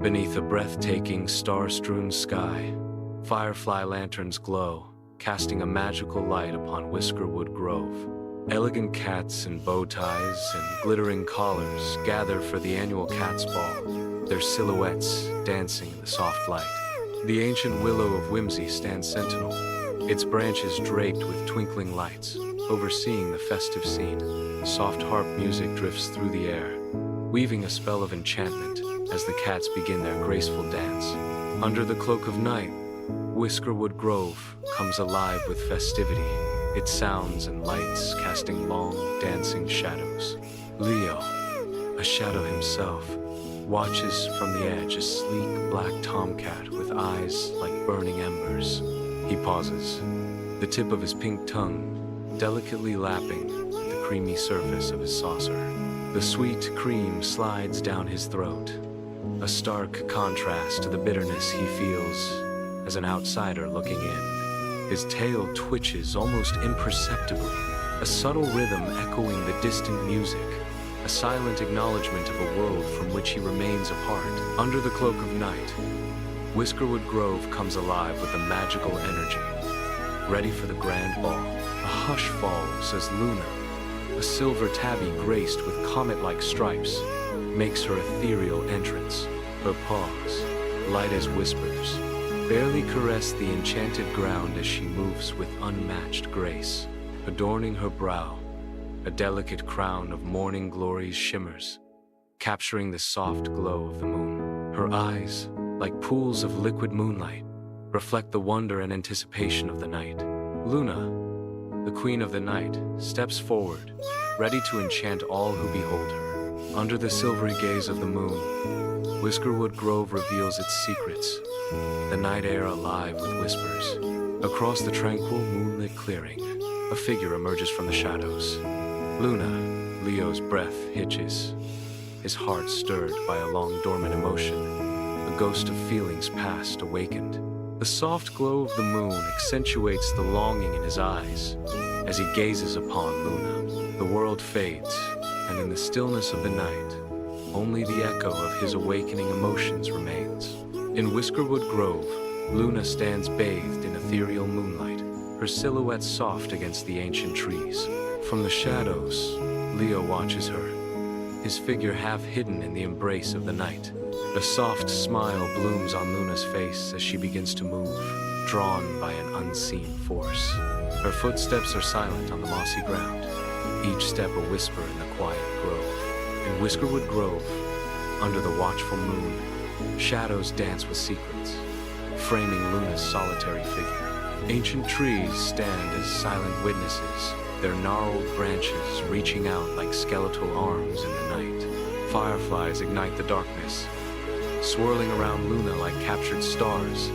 Beneath a breathtaking, star-strewn sky, firefly lanterns glow, casting a magical light upon Whiskerwood Grove. Elegant cats in bow ties and glittering collars gather for the annual Cats' Ball, their silhouettes dancing in the soft light. The ancient willow of whimsy stands sentinel, its branches draped with twinkling lights, overseeing the festive scene. Soft harp music drifts through the air, weaving a spell of enchantment as the cats begin their graceful dance. Under the cloak of night, Whiskerwood Grove comes alive with festivity, its sounds and lights casting long, dancing shadows. Leo, a shadow himself, watches from the edge a sleek black tomcat with eyes like burning embers. He pauses, the tip of his pink tongue delicately lapping the creamy surface of his saucer. The sweet cream slides down his throat, a stark contrast to the bitterness he feels as an outsider looking in. His tail twitches almost imperceptibly, a subtle rhythm echoing the distant music, a silent acknowledgement of a world from which he remains apart. Under the cloak of night, Whiskerwood Grove comes alive with a magical energy. Ready for the grand ball, a hush falls as Luna, a silver tabby graced with comet-like stripes, makes her ethereal entrance. Her paws, light as whispers, barely caress the enchanted ground as she moves with unmatched grace. Adorning her brow, a delicate crown of morning glories shimmers, capturing the soft glow of the moon. Her eyes, like pools of liquid moonlight, reflect the wonder and anticipation of the night. Luna, the queen of the night, steps forward, ready to enchant all who behold her. Under the silvery gaze of the moon, Whiskerwood Grove reveals its secrets, the night air alive with whispers. Across the tranquil, moonlit clearing, a figure emerges from the shadows. Luna, Leo's breath hitches, his heart stirred by a long dormant emotion, a ghost of feelings past awakened. The soft glow of the moon accentuates the longing in his eyes as he gazes upon Luna. The world fades, and in the stillness of the night, only the echo of his awakening emotions remains. In Whiskerwood Grove, Luna stands bathed in ethereal moonlight, her silhouette soft against the ancient trees. From the shadows, Leo watches her, his figure half hidden in the embrace of the night. A soft smile blooms on Luna's face as she begins to move, drawn by an unseen force. Her footsteps are silent on the mossy ground, each step a whisper in the quiet grove. In Whiskerwood Grove, under the watchful moon, shadows dance with secrets, framing Luna's solitary figure. Ancient trees stand as silent witnesses, their gnarled branches reaching out like skeletal arms in the night. Fireflies ignite the darkness, swirling around Luna like captured stars,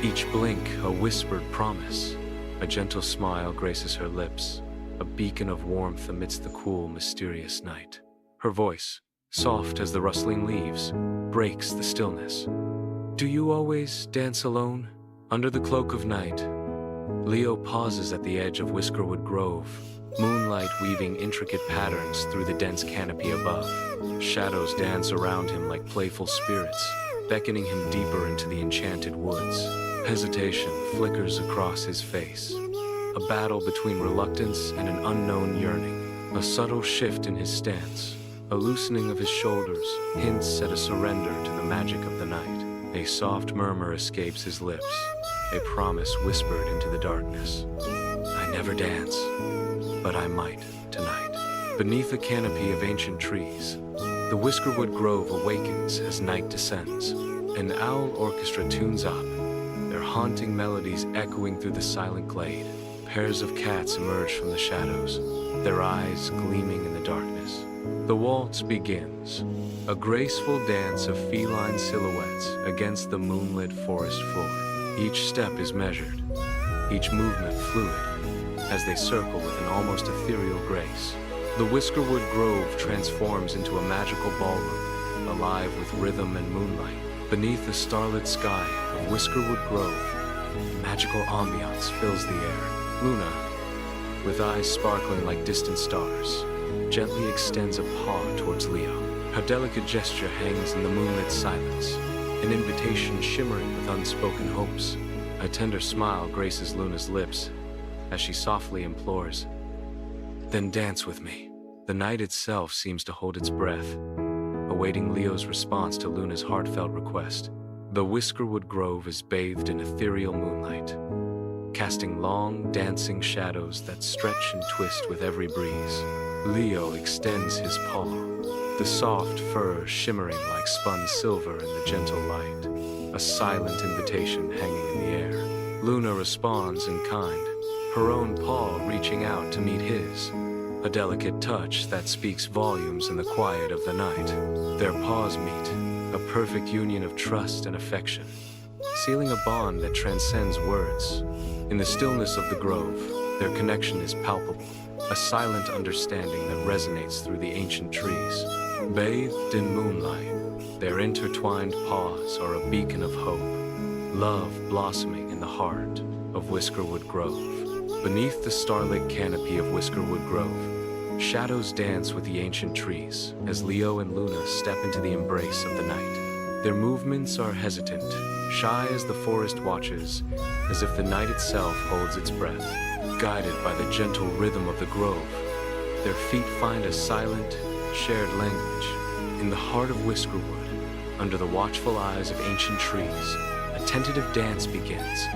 each blink a whispered promise. A gentle smile graces her lips, a beacon of warmth amidst the cool, mysterious night. Her voice, soft as the rustling leaves, breaks the stillness. Do you always dance alone? Under the cloak of night, Leo pauses at the edge of Whiskerwood Grove, moonlight weaving intricate patterns through the dense canopy above. Shadows dance around him like playful spirits, beckoning him deeper into the enchanted woods. Hesitation flickers across his face, a battle between reluctance and an unknown yearning. A subtle shift in his stance, a loosening of his shoulders, hints at a surrender to the magic of the night. A soft murmur escapes his lips, a promise whispered into the darkness. I never dance, but I might tonight. Beneath a canopy of ancient trees, the Whiskerwood Grove awakens as night descends. An owl orchestra tunes up, their haunting melodies echoing through the silent glade. Pairs of cats emerge from the shadows, their eyes gleaming in the darkness. The waltz begins, a graceful dance of feline silhouettes against the moonlit forest floor. Each step is measured, each movement fluid, as they circle with an almost ethereal grace. The Whiskerwood Grove transforms into a magical ballroom, alive with rhythm and moonlight. Beneath the starlit sky of Whiskerwood Grove, magical ambiance fills the air. Luna, with eyes sparkling like distant stars, gently extends a paw towards Leo. Her delicate gesture hangs in the moonlit silence, an invitation shimmering with unspoken hopes. A tender smile graces Luna's lips as she softly implores, "Then dance with me." The night itself seems to hold its breath, awaiting Leo's response to Luna's heartfelt request. The Whiskerwood Grove is bathed in ethereal moonlight, casting long, dancing shadows that stretch and twist with every breeze. Leo extends his paw, the soft fur shimmering like spun silver in the gentle light, a silent invitation hanging in the air. Luna responds in kind, her own paw reaching out to meet his, a delicate touch that speaks volumes in the quiet of the night. Their paws meet, a perfect union of trust and affection, sealing a bond that transcends words. In the stillness of the grove, their connection is palpable, a silent understanding that resonates through the ancient trees. Bathed in moonlight, their intertwined paws are a beacon of hope, love blossoming in the heart of Whiskerwood Grove. Beneath the starlit canopy of Whiskerwood Grove, shadows dance with the ancient trees as Leo and Luna step into the embrace of the night. Their movements are hesitant, shy as the forest watches, as if the night itself holds its breath. Guided by the gentle rhythm of the grove, their feet find a silent, shared language. In the heart of Whiskerwood, under the watchful eyes of ancient trees, a tentative dance begins,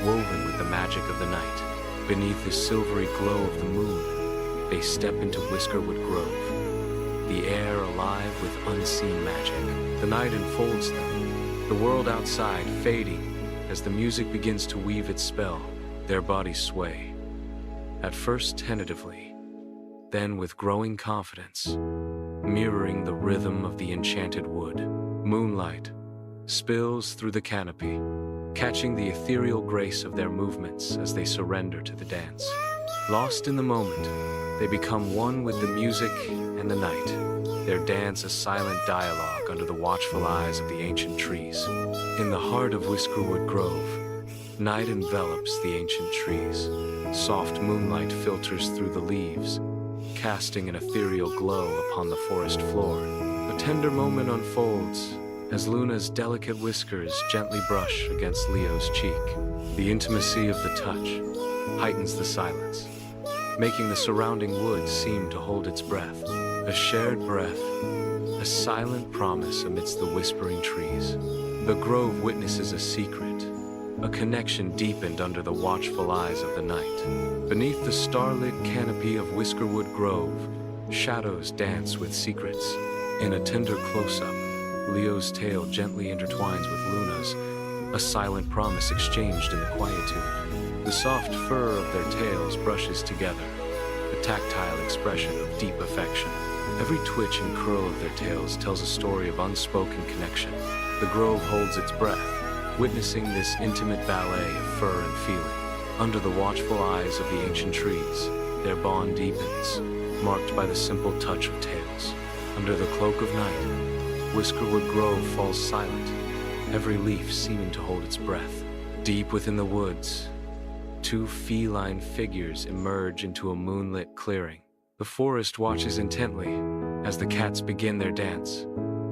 woven with the magic of the night. Beneath the silvery glow of the moon, they step into Whiskerwood Grove, the air alive with unseen magic. The night enfolds them, the world outside fading as the music begins to weave its spell. Their bodies sway, at first tentatively, then with growing confidence, mirroring the rhythm of the enchanted wood. Moonlight spills through the canopy, catching the ethereal grace of their movements as they surrender to the dance. Lost in the moment, they become one with the music and the night, their dance a silent dialogue under the watchful eyes of the ancient trees. In the heart of Whiskerwood Grove, night envelops the ancient trees. Soft moonlight filters through the leaves, casting an ethereal glow upon the forest floor. A tender moment unfolds as Luna's delicate whiskers gently brush against Leo's cheek. The intimacy of the touch heightens the silence, making the surrounding woods seem to hold its breath. A shared breath, a silent promise amidst the whispering trees. The grove witnesses a secret, a connection deepened under the watchful eyes of the night. Beneath the starlit canopy of Whiskerwood Grove, shadows dance with secrets. In a tender close-up, Leo's tail gently intertwines with Luna's, a silent promise exchanged in the quietude. The soft fur of their tails brushes together, a tactile expression of deep affection. Every twitch and curl of their tails tells a story of unspoken connection. The grove holds its breath, witnessing this intimate ballet of fur and feeling. Under the watchful eyes of the ancient trees, their bond deepens, marked by the simple touch of tails. Under the cloak of night, Whiskerwood Grove falls silent, every leaf seeming to hold its breath. Deep within the woods, two feline figures emerge into a moonlit clearing. The forest watches intently as the cats begin their dance,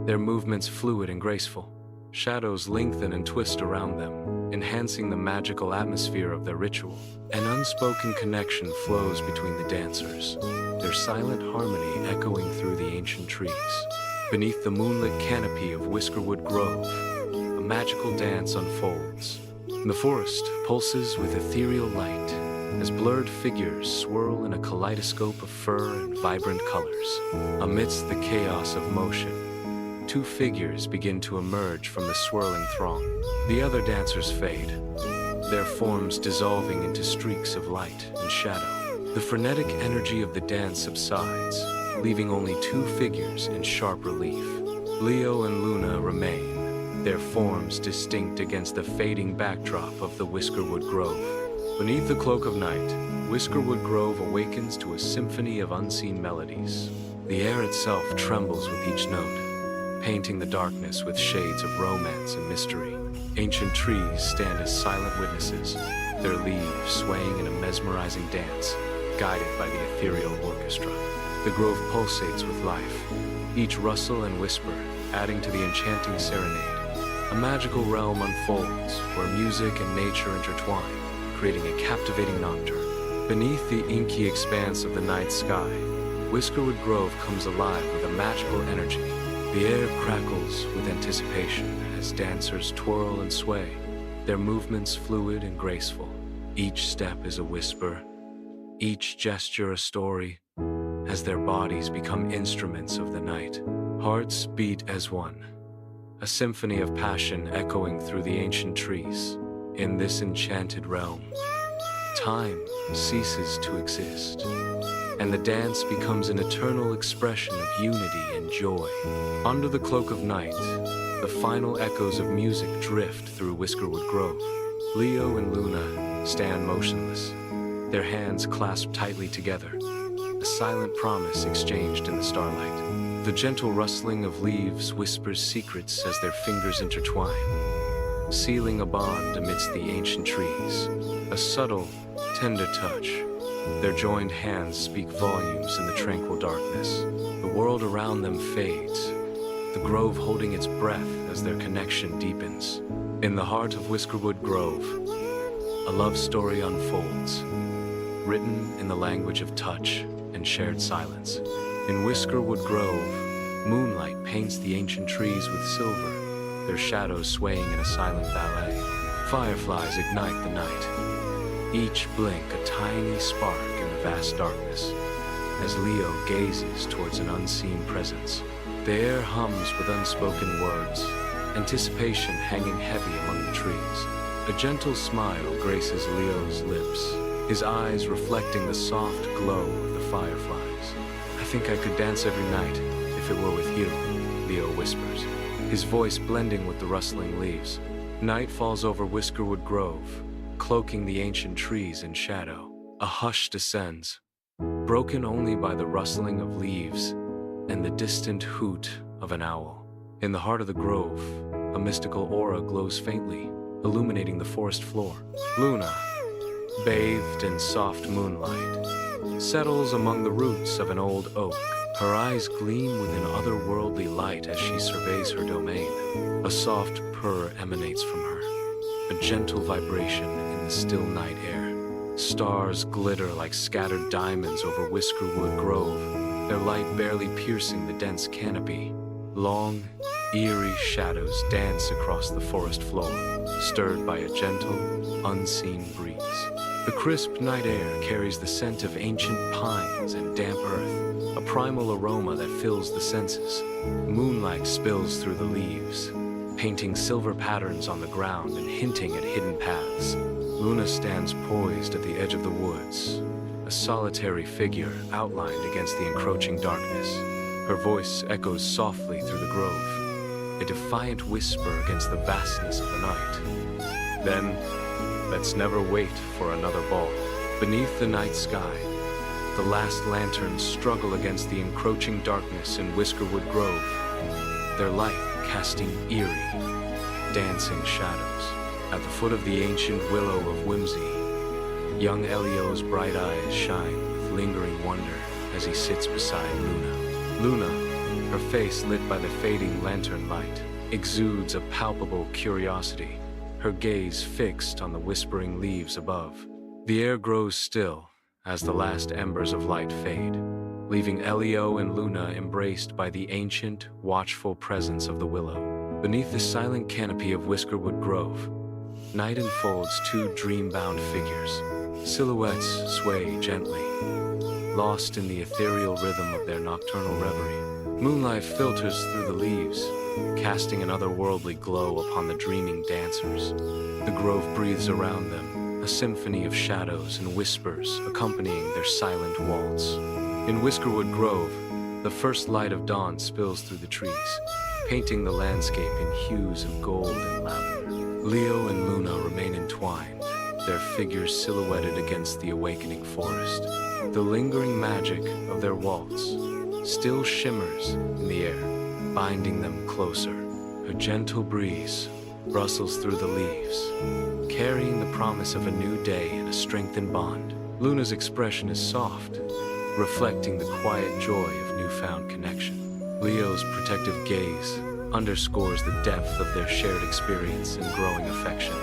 their movements fluid and graceful. Shadows lengthen and twist around them, enhancing the magical atmosphere of their ritual. An unspoken connection flows between the dancers, their silent harmony echoing through the ancient trees. Beneath the moonlit canopy of Whiskerwood Grove, a magical dance unfolds. The forest pulses with ethereal light as blurred figures swirl in a kaleidoscope of fur and vibrant colors. Amidst the chaos of motion, two figures begin to emerge from the swirling throng. The other dancers fade, their forms dissolving into streaks of light and shadow. The frenetic energy of the dance subsides, leaving only two figures in sharp relief. Leo and Luna remain, their forms distinct against the fading backdrop of the Whiskerwood Grove. Beneath the cloak of night, Whiskerwood Grove awakens to a symphony of unseen melodies. The air itself trembles with each note, painting the darkness with shades of romance and mystery. Ancient trees stand as silent witnesses, their leaves swaying in a mesmerizing dance, guided by the ethereal orchestra. The grove pulsates with life, each rustle and whisper adding to the enchanting serenade. A magical realm unfolds where music and nature intertwine, creating a captivating nocturne. Beneath the inky expanse of the night sky, Whiskerwood Grove comes alive with a magical energy. The air crackles with anticipation as dancers twirl and sway, their movements fluid and graceful. Each step is a whisper, each gesture a story, as their bodies become instruments of the night. Hearts beat as one, a symphony of passion echoing through the ancient trees. In this enchanted realm, time ceases to exist, and the dance becomes an eternal expression of unity and joy. Under the cloak of night, the final echoes of music drift through Whiskerwood Grove. Leo and Luna stand motionless, their hands clasped tightly together, a silent promise exchanged in the starlight. The gentle rustling of leaves whispers secrets as their fingers intertwine, sealing a bond amidst the ancient trees. A subtle, tender touch. Their joined hands speak volumes in the tranquil darkness. The world around them fades, the grove holding its breath as their connection deepens. In the heart of Whiskerwood Grove, a love story unfolds, written in the language of touch and shared silence. In Whiskerwood Grove, moonlight paints the ancient trees with silver, their shadows swaying in a silent ballet. Fireflies ignite the night, each blink a tiny spark in the vast darkness, as Leo gazes towards an unseen presence. The air hums with unspoken words, anticipation hanging heavy among the trees. A gentle smile graces Leo's lips, his eyes reflecting the soft glow of the fireflies. "I think I could dance every night if it were with you," Leo whispers, his voice blending with the rustling leaves. Night falls over Whiskerwood Grove, cloaking the ancient trees in shadow. A hush descends, broken only by the rustling of leaves and the distant hoot of an owl. In the heart of the grove, a mystical aura glows faintly, illuminating the forest floor. Luna, bathed in soft moonlight, settles among the roots of an old oak. Her eyes gleam with an otherworldly light as she surveys her domain. A soft purr emanates from her, a gentle vibration in the still night air. Stars glitter like scattered diamonds over Whiskerwood Grove, their light barely piercing the dense canopy. Long, eerie shadows dance across the forest floor, stirred by a gentle, unseen breeze. The crisp night air carries the scent of ancient pines and damp earth, a primal aroma that fills the senses. Moonlight spills through the leaves, painting silver patterns on the ground and hinting at hidden paths. Luna stands poised at the edge of the woods, a solitary figure outlined against the encroaching darkness. Her voice echoes softly through the grove, a defiant whisper against the vastness of the night. "Then, let's never wait for another ball." Beneath the night sky, the last lanterns struggle against the encroaching darkness in Whiskerwood Grove, their light casting eerie, dancing shadows. At the foot of the ancient willow of whimsy, young Elio's bright eyes shine with lingering wonder as he sits beside Luna. Luna, her face lit by the fading lantern light, exudes a palpable curiosity, her gaze fixed on the whispering leaves above. The air grows still as the last embers of light fade, leaving Elio and Luna embraced by the ancient, watchful presence of the willow. Beneath the silent canopy of Whiskerwood Grove, night unfolds two dream-bound figures. Silhouettes sway gently, lost in the ethereal rhythm of their nocturnal reverie. Moonlight filters through the leaves, casting an otherworldly glow upon the dreaming dancers. The grove breathes around them, a symphony of shadows and whispers accompanying their silent waltz. In Whiskerwood Grove, the first light of dawn spills through the trees, painting the landscape in hues of gold and lavender. Leo and Luna remain entwined, their figures silhouetted against the awakening forest. The lingering magic of their waltz still shimmers in the air, binding them closer. A gentle breeze rustles through the leaves, carrying the promise of a new day and a strengthened bond. Luna's expression is soft, reflecting the quiet joy of newfound connection. Leo's protective gaze underscores the depth of their shared experience and growing affection.